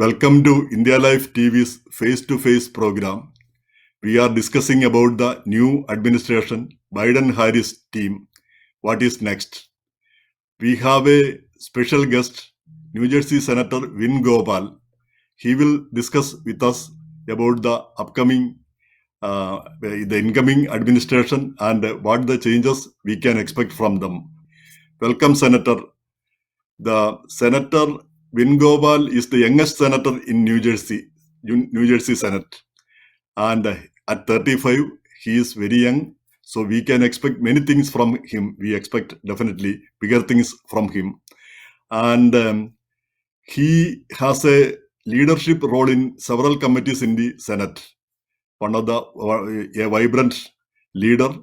Welcome to India Life TV's face-to-face program. We are discussing about the new administration, Biden-Harris team. What is next? We have a special guest, New Jersey Senator Vin Gopal. He will discuss with us about the incoming administration and what the changes we can expect from them. Welcome, Senator. The Senator Vin Gopal is the youngest senator in New Jersey Senate. And at 35, he is very young. So we can expect many things from him. We expect definitely bigger things from him. And he has a leadership role in several committees in the Senate. One of a vibrant leader.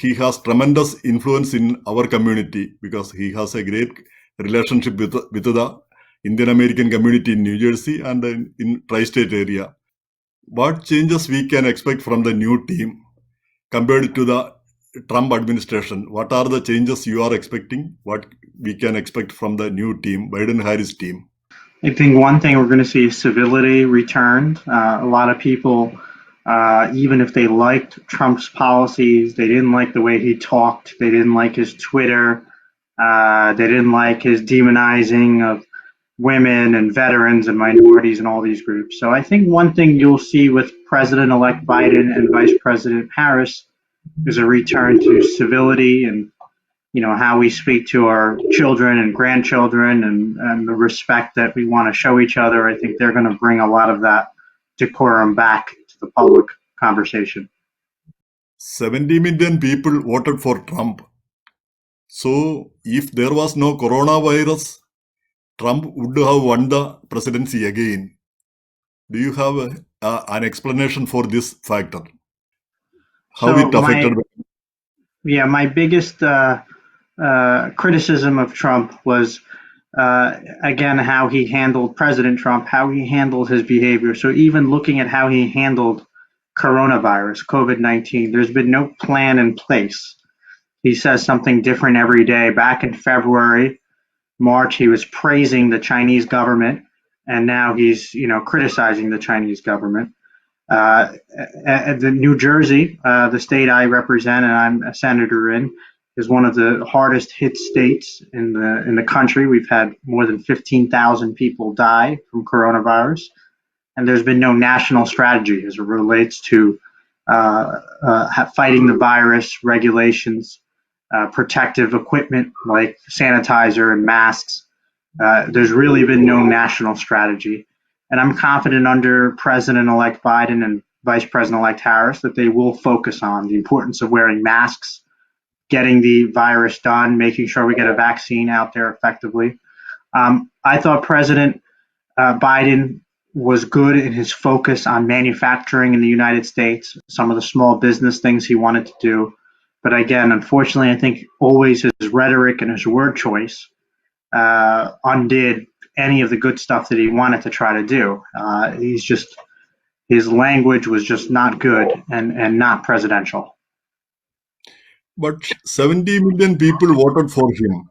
He has tremendous influence in our community because he has a great relationship with the Indian American community in New Jersey and in tri-state area. What changes we can expect from the new team compared to the Trump administration? What are the changes you are expecting? What we can expect from the new team, Biden-Harris team? I think one thing we're going to see is civility returned. A lot of people, even if they liked Trump's policies, they didn't like the way he talked. They didn't like his Twitter. They didn't like his demonizing of women and veterans and minorities and all these groups. So I think one thing you'll see with President-elect Biden and Vice President Harris is a return to civility and how we speak to our children and grandchildren and the respect that we want to show each other. I think they're going to bring a lot of that decorum back to the public conversation. 70 million people voted for Trump. So if there was no coronavirus, Trump would have won the presidency again. Do you have an explanation for this factor? How it affected? My biggest criticism of Trump was, again, how he handled President Trump, how he handled his behavior. So even looking at how he handled coronavirus, COVID-19, there's been no plan in place. He says something different every day. Back in February, March, he was praising the Chinese government, and now he's, criticizing the Chinese government. The New Jersey, the state I represent and I'm a senator in, is one of the hardest hit states in the country. We've had more than 15,000 people die from coronavirus, and there's been no national strategy as it relates to fighting the virus, regulations, protective equipment like sanitizer and masks. There's really been no national strategy. And I'm confident under President-elect Biden and Vice President-elect Harris that they will focus on the importance of wearing masks, getting the virus done, making sure we get a vaccine out there effectively. I thought President Biden was good in his focus on manufacturing in the United States, some of the small business things he wanted to do. But again, unfortunately, I think always his rhetoric and his word choice undid any of the good stuff that he wanted to try to do. His language was just not good and not presidential. But 70 million people voted for him.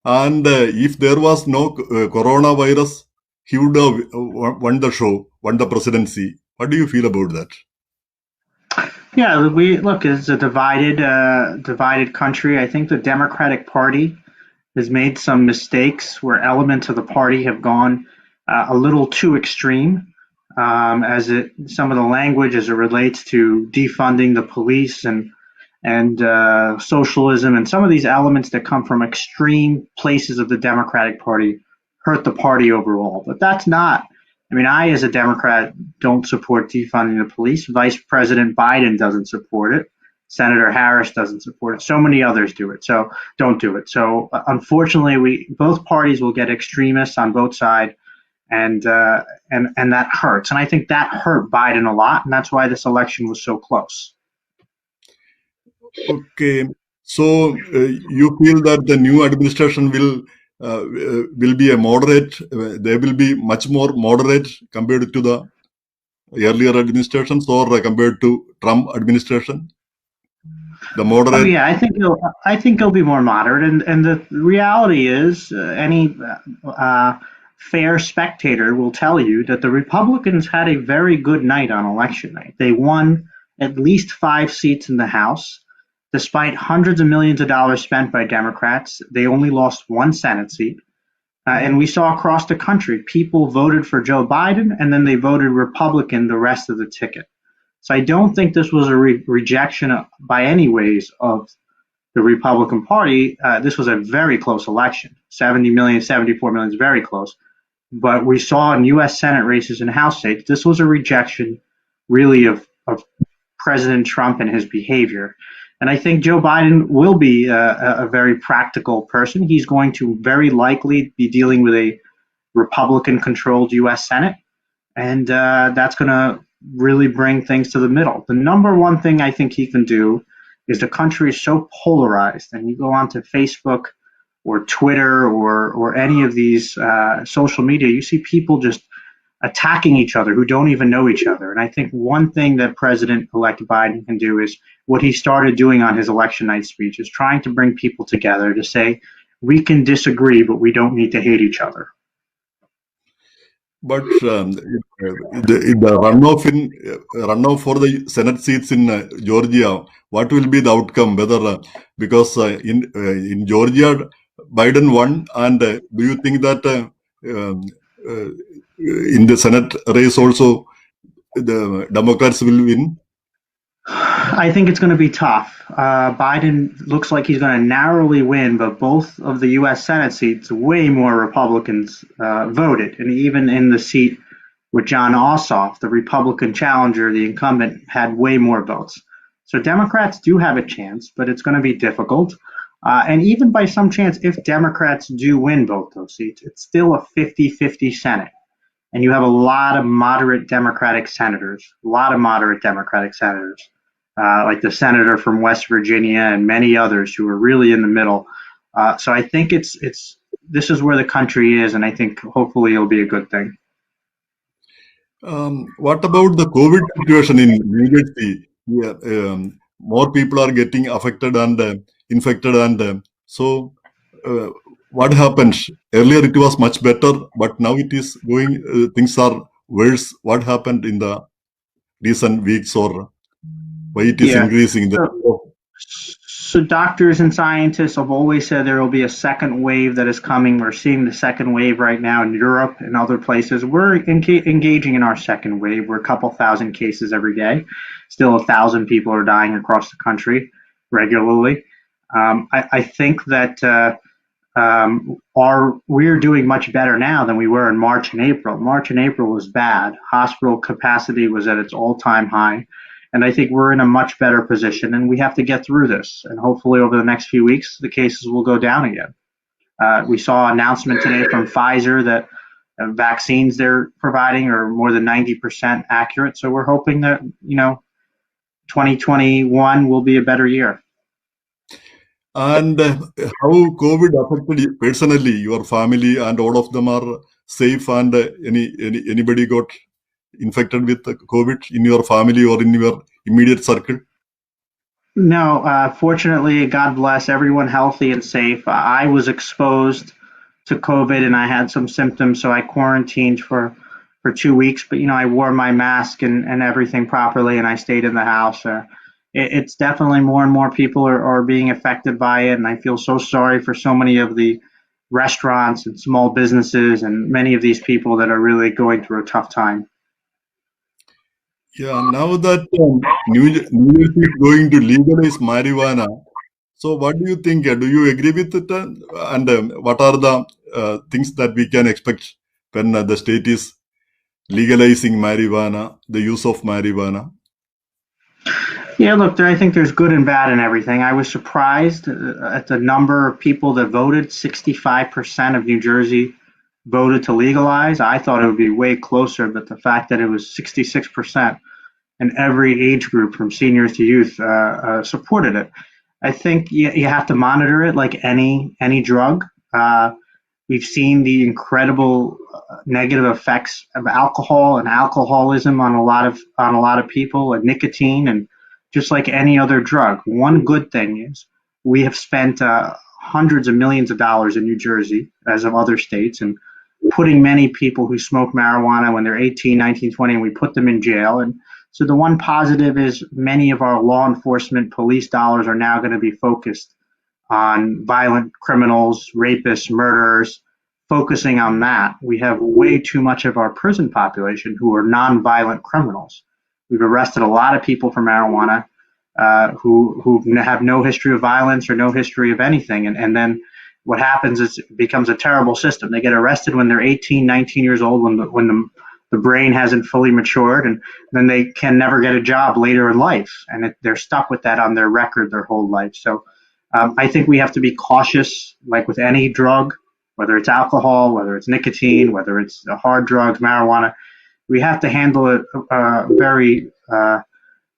And if there was no coronavirus, he would have won the presidency. What do you feel about that? Yeah, it's a divided country. I think the Democratic Party has made some mistakes where elements of the party have gone a little too extreme. Some of the language as it relates to defunding the police and socialism and some of these elements that come from extreme places of the Democratic Party hurt the party overall. But that's not. I, as a Democrat, don't support defunding the police. Vice President Biden doesn't support it. Senator Harris doesn't support it. So many others do it. So don't do it. So unfortunately, both parties will get extremists on both sides, and that hurts. And I think that hurt Biden a lot, and that's why this election was so close. Okay, so you feel that the new administration will be a moderate. They will be much more moderate compared to the earlier administrations or compared to Trump administration. The moderate. I think it'll be more moderate, and the reality is any fair spectator will tell you that the Republicans had a very good night on election night. They won at least 5 seats in the House. Despite hundreds of millions of dollars spent by Democrats, they only lost one Senate seat. And we saw across the country, people voted for Joe Biden and then they voted Republican the rest of the ticket. So I don't think this was a rejection by any ways of the Republican Party. This was a very close election. 70 million, 74 million is very close. But we saw in U.S. Senate races and House seats, this was a rejection really of President Trump and his behavior. And I think Joe Biden will be a very practical person. He's going to very likely be dealing with a Republican-controlled U.S. Senate, and that's going to really bring things to the middle. The number one thing I think he can do is the country is so polarized, and you go onto Facebook or Twitter or any of these social media, you see people just attacking each other who don't even know each other. And I think one thing that President-elect Biden can do is what he started doing on his election night speech, is trying to bring people together to say, we can disagree, but we don't need to hate each other. But the runoff for the Senate seats in Georgia, what will be the outcome? Whether because in Georgia, Biden won, and do you think that in the Senate race also the Democrats will win? I think it's going to be tough. Biden looks like he's going to narrowly win, but both of the U.S. Senate seats, way more Republicans voted. And even in the seat with John Ossoff, the Republican challenger, the incumbent, had way more votes. So Democrats do have a chance, but it's going to be difficult. And even by some chance, if Democrats do win both those seats, it's still a 50-50 Senate. And you have a lot of moderate Democratic senators, like the senator from West Virginia and many others who are really in the middle. So I think this is where the country is, and I think hopefully it'll be a good thing. What about the COVID situation in New Jersey? Yeah, more people are getting affected and infected, and so what happens? Earlier it was much better, but now it is going. Things are worse. What happened in the recent weeks, or why it is increasing? So doctors and scientists have always said there will be a second wave that is coming. We're seeing the second wave right now in Europe and other places. We're engaging in our second wave. We're a couple thousand cases every day. Still 1,000 people are dying across the country regularly. I think that we're doing much better now than we were in March and April. March and April was bad. Hospital capacity was at its all-time high. And I think we're in a much better position, and we have to get through this. And hopefully over the next few weeks, the cases will go down again. We saw an announcement today from Pfizer that vaccines they're providing are more than 90% accurate. So we're hoping that, 2021 will be a better year. And how COVID affected you personally, your family, and all of them are safe, and anybody got infected with COVID in your family or in your immediate circle? No, fortunately, God bless, everyone healthy and safe. I was exposed to COVID and I had some symptoms, so I quarantined for 2 weeks. But I wore my mask and everything properly, and I stayed in the house. It's definitely more and more people are being affected by it, and I feel so sorry for so many of the restaurants and small businesses and many of these people that are really going through a tough time. Yeah, now that New Jersey is going to legalize marijuana, so what do you think? Do you agree with it? And what are the things that we can expect when the state is legalizing marijuana, the use of marijuana? Yeah, look, I think there's good and bad in everything. I was surprised at the number of people that voted. 65% of New Jersey voted to legalize. I thought it would be way closer, but the fact that it was 66% and every age group from seniors to youth supported it. I think you have to monitor it like any drug. We've seen the incredible negative effects of alcohol and alcoholism on a lot of people, and nicotine, and just like any other drug. One good thing is we have spent hundreds of millions of dollars in New Jersey, as of other states, and putting many people who smoke marijuana when they're 18, 19, 20, and we put them in jail. And so the one positive is many of our law enforcement police dollars are now going to be focused on violent criminals, rapists, murderers, focusing on that. We have way too much of our prison population who are nonviolent criminals. We've arrested a lot of people for marijuana who have no history of violence or no history of anything. And then what happens is it becomes a terrible system. They get arrested when they're 18, 19 years old, when the brain hasn't fully matured, and then they can never get a job later in life. And they're stuck with that on their record their whole life. So I think we have to be cautious, like with any drug, whether it's alcohol, whether it's nicotine, whether it's hard drugs, marijuana. We have to handle it very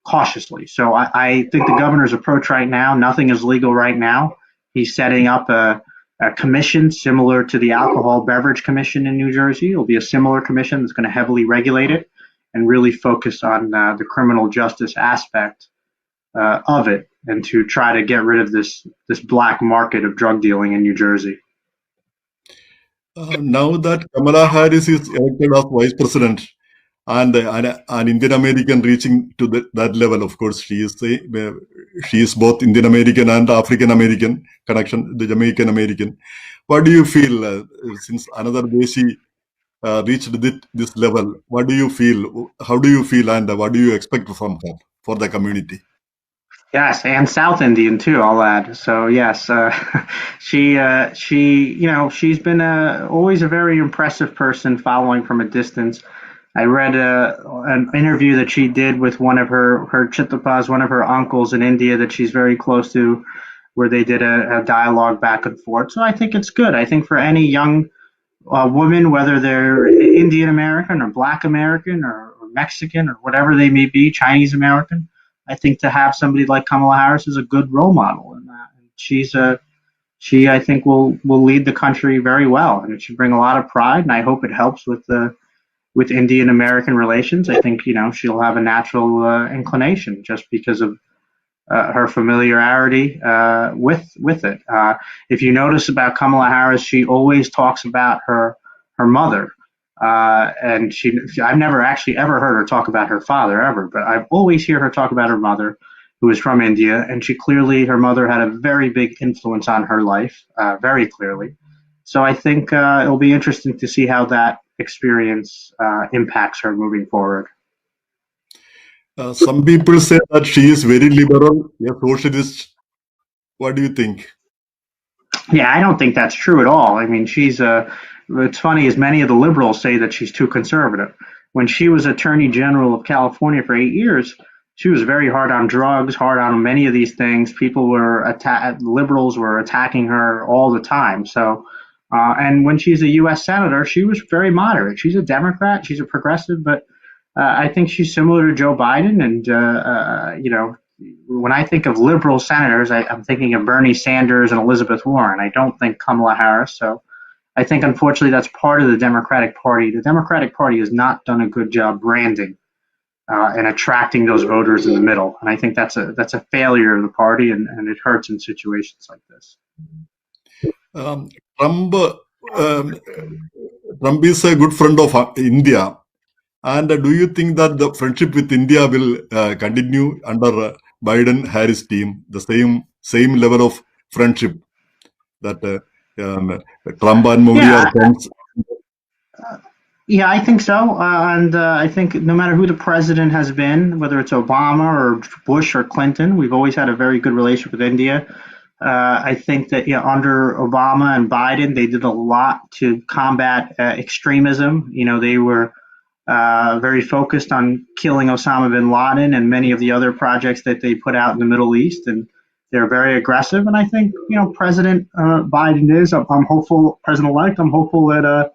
cautiously. So I think the governor's approach right now, nothing is legal right now. He's setting up a commission similar to the Alcohol Beverage Commission in New Jersey. It'll be a similar commission that's going to heavily regulate it and really focus on the criminal justice aspect of it, and to try to get rid of this black market of drug dealing in New Jersey. Now that Kamala Harris is elected as vice president, and an Indian American reaching to that level, of course, she is both Indian American and African American connection, the Jamaican American. What do you feel since another day she reached this level? What do you feel? How do you feel, and what do you expect from her for the community? Yes, and South Indian too, I'll add. So yes, she's been always a very impressive person, following from a distance. I read an interview that she did with one of her chittapas, one of her uncles in India that she's very close to, where they did a dialogue back and forth. So I think it's good. I think for any young woman, whether they're Indian American or Black American or Mexican or whatever they may be, Chinese American, I think to have somebody like Kamala Harris is a good role model in that. She I think will lead the country very well, and it should bring a lot of pride. And I hope it helps with Indian American relations. I think she'll have a natural inclination just because of her familiarity with it. If you notice about Kamala Harris, she always talks about her mother. And I've never actually ever heard her talk about her father ever, but I've always hear her talk about her mother, who is from India, and her mother had a very big influence on her life, very clearly. So I think it'll be interesting to see how that experience impacts her moving forward. Some people say that she is very liberal, a socialist. What do you think? Yeah, I don't think that's true at all. I mean, what's funny is many of the liberals say that she's too conservative. When she was Attorney General of California for 8 years, she was very hard on drugs, hard on many of these things. Liberals were attacking her all the time. So, and when she's a U.S. Senator, she was very moderate. She's a Democrat, she's a progressive, but I think she's similar to Joe Biden. And, when I think of liberal senators, I'm thinking of Bernie Sanders and Elizabeth Warren. I don't think Kamala Harris. So I think, unfortunately, that's part of the Democratic Party. The Democratic Party has not done a good job branding and attracting those voters in the middle. And I think that's a failure of the party, and it hurts in situations like this. Trump is a good friend of India. And do you think that the friendship with India will continue under Biden-Harris team, the same level of friendship that Trump and Modi are friends? Yeah, I think so. And I think no matter who the president has been, whether it's Obama or Bush or Clinton, we've always had a very good relationship with India. I think that under Obama and Biden, they did a lot to combat extremism. They were very focused on killing Osama bin Laden and many of the other projects that they put out in the Middle East, and they're very aggressive. And I think President Biden is. I'm hopeful, President-elect. I'm hopeful that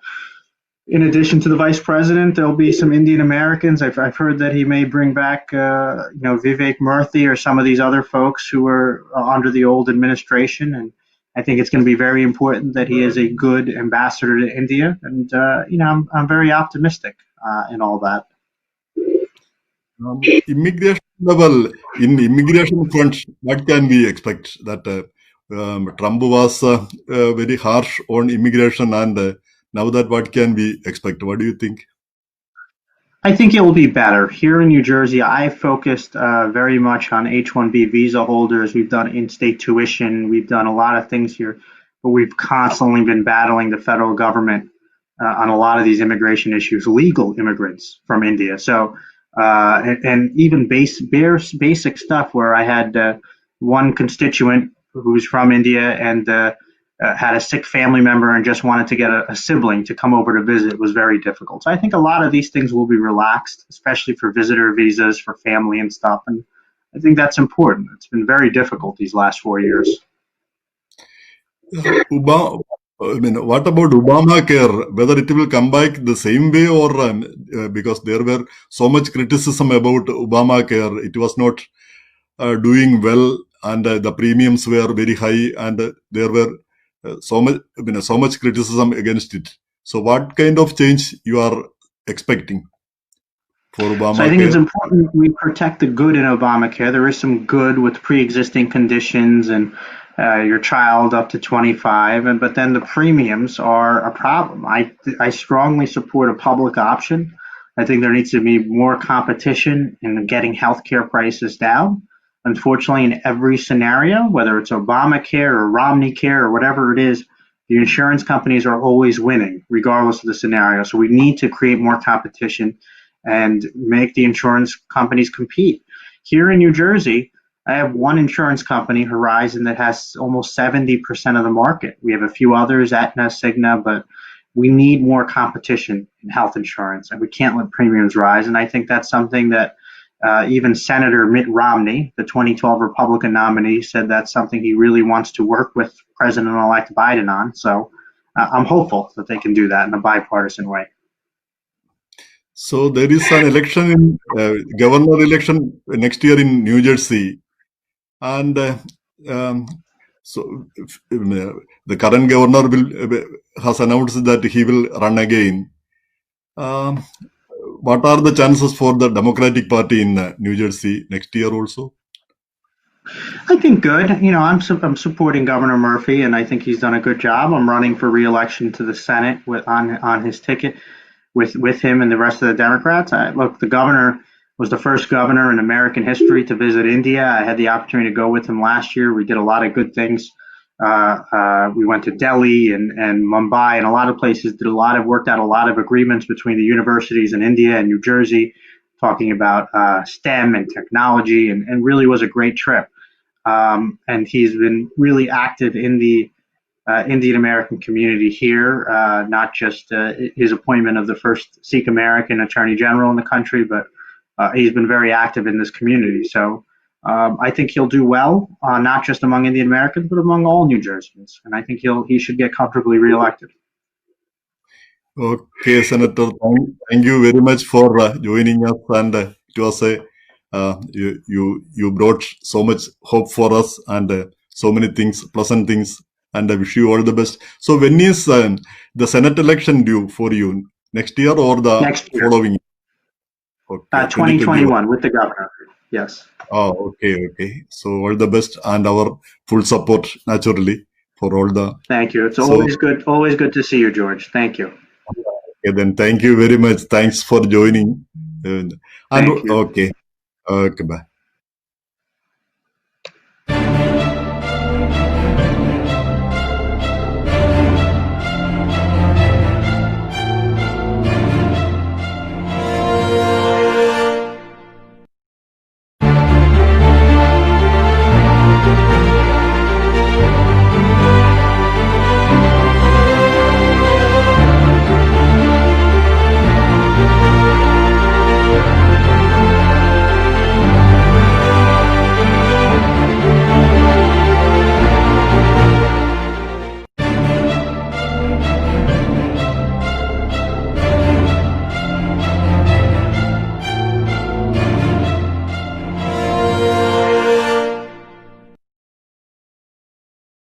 in addition to the vice president, there'll be some Indian Americans. I've heard that he may bring back Vivek Murthy or some of these other folks who were under the old administration. And I think it's going to be very important that he is a good ambassador to India. And I'm very optimistic in all that. Immigration level, in immigration front, what can we expect? That Trump was very harsh on immigration, and Now that what can we expect? What do you think? I think it will be better. Here in New Jersey, I focused very much on H-1B visa holders. We've done in-state tuition. We've done a lot of things here, but we've constantly been battling the federal government on a lot of these immigration issues, legal immigrants from India. So, and even basic stuff where I had one constituent who's from India and had a sick family member and just wanted to get a sibling to come over to visit was very difficult. So I think a lot of these things will be relaxed, especially for visitor visas for family and stuff. And I think that's important. It's been very difficult these last 4 years. What about Obamacare? Whether it will come back the same way or because there were so much criticism about Obamacare, it was not doing well, and the premiums were very high, and there were so much criticism against it. So, what kind of change you are expecting for So I think it's Obamacare? important we protect the good in Obamacare. There is some good with pre-existing conditions and your child up to 25, but then the premiums are a problem. I strongly support a public option. I think there needs to be more competition in getting healthcare prices down. Unfortunately, in every scenario, whether it's Obamacare or Romney Care or whatever it is, the insurance companies are always winning, regardless of the scenario. So we need to create more competition and make the insurance companies compete. Here in New Jersey, I have one insurance company, Horizon, that has almost 70% of the market. We have a few others, Aetna, Cigna, but we need more competition in health insurance, and we can't let premiums rise. And I think that's something that even Senator Mitt Romney, the 2012 Republican nominee, said that's something he really wants to work with President-elect Biden on. So I'm hopeful that they can do that in a bipartisan way. So there is an election in governor election next year in New Jersey, and um, so the current governor has announced that he will run again. Um, what are the chances for the Democratic Party in New Jersey next year also? I think good. You know, I'm supporting Governor Murphy, and I think he's done a good job. I'm running for re-election to the Senate on his ticket with him and the rest of the Democrats. Look, the governor was the first governor in American history to visit India. I had the opportunity to go with him last year. We did a lot of good things. We went to Delhi and Mumbai and a lot of places. Worked out a lot of agreements between the universities in India and New Jersey, talking about STEM and technology, and really was a great trip. And he's been really active in the Indian American community here, not just his appointment of the first Sikh American Attorney General in the country, but he's been very active in this community. So I think he'll do well, not just among Indian Americans, but among all New Jerseyans. And I think he should get comfortably reelected. Okay, Senator, thank you very much for joining us, and it was a you brought so much hope for us, and so many things, pleasant things, and I wish you all the best. So, when is the Senate election due for you? Next year or the Next year, following? Okay, 2021. 2021 with the governor. Yes. Oh, okay. So, all the best, and our full support naturally for all the. Thank you. It's So, always good to see you, George. Thank you. okay, then thank you very much. Thanks for joining. And Thank you. okay, bye.